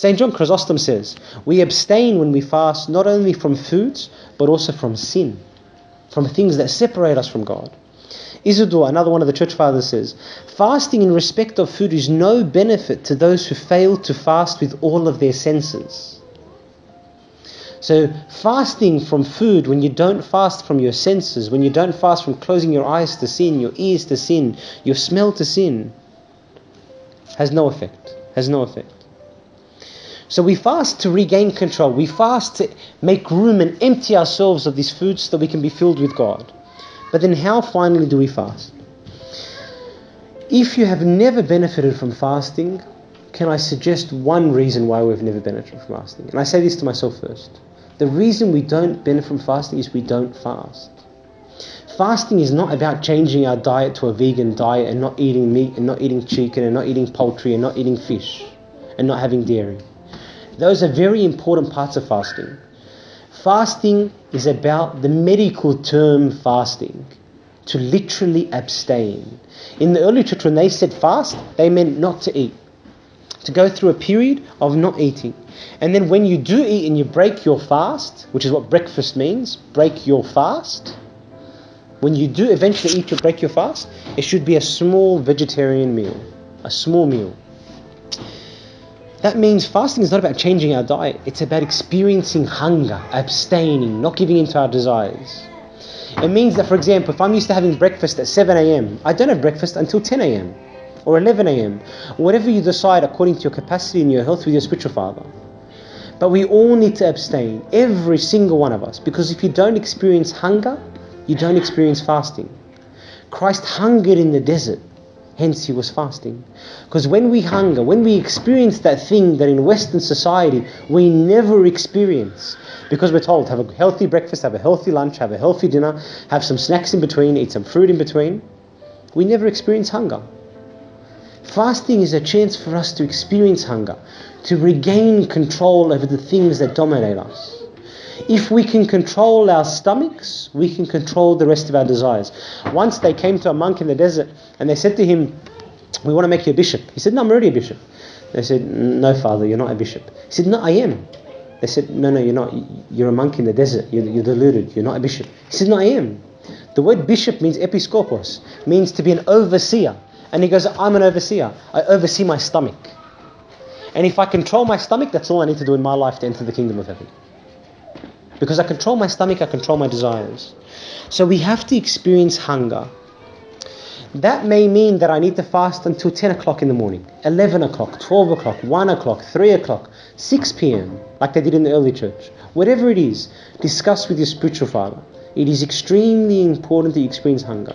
St. John Chrysostom says, we abstain when we fast not only from foods, but also from sin, from things that separate us from God. Isidore, another one of the church fathers, says, fasting in respect of food is no benefit to those who fail to fast with all of their senses. So fasting from food, when you don't fast from your senses, when you don't fast from closing your eyes to sin, your ears to sin, your smell to sin, has no effect. So we fast to regain control. We fast to make room and empty ourselves of these foods so that we can be filled with God. But then how finally do we fast? If you have never benefited from fasting, can I suggest one reason why we've never benefited from fasting? And I say this to myself first. The reason we don't benefit from fasting is we don't fast. Fasting is not about changing our diet to a vegan diet and not eating meat and not eating chicken and not eating poultry and not eating fish and not having dairy. Those are very important parts of fasting. Fasting is about the medical term fasting, to literally abstain. In the early church, when they said fast, they meant not to eat, to go through a period of not eating. And then when you do eat and you break your fast, which is what breakfast means, break your fast. When you do eventually break your fast, it should be a small vegetarian meal, a small meal. That means fasting is not about changing our diet. It's about experiencing hunger, abstaining, not giving in to our desires. It means that, for example, if I'm used to having breakfast at 7 a.m., I don't have breakfast until 10 a.m. or 11 a.m. Whatever you decide according to your capacity and your health with your spiritual father. But we all need to abstain, every single one of us, because if you don't experience hunger, you don't experience fasting. Christ hungered in the desert. Hence he was fasting. Because when we hunger, when we experience that thing that in Western society we never experience, because we're told have a healthy breakfast, have a healthy lunch, have a healthy dinner, have some snacks in between, eat some fruit in between, we never experience hunger. Fasting is a chance for us to experience hunger, to regain control over the things that dominate us. If we can control our stomachs, we can control the rest of our desires. Once they came to a monk in the desert and they said to him, we want to make you a bishop. He said, no, I'm already a bishop. They said, no, Father, you're not a bishop. He said, no, I am. They said, no, you're not. You're a monk in the desert. You're deluded. You're not a bishop. He said, no, I am. The word bishop means episkopos, means to be an overseer. And he goes, I'm an overseer. I oversee my stomach. And if I control my stomach, that's all I need to do in my life to enter the kingdom of heaven. Because I control my stomach, I control my desires. So we have to experience hunger. That may mean that I need to fast until 10 o'clock in the morning, 11 o'clock, 12 o'clock, 1 o'clock, 3 o'clock, 6 p.m., like they did in the early church. Whatever it is, discuss with your spiritual father. It is extremely important that you experience hunger.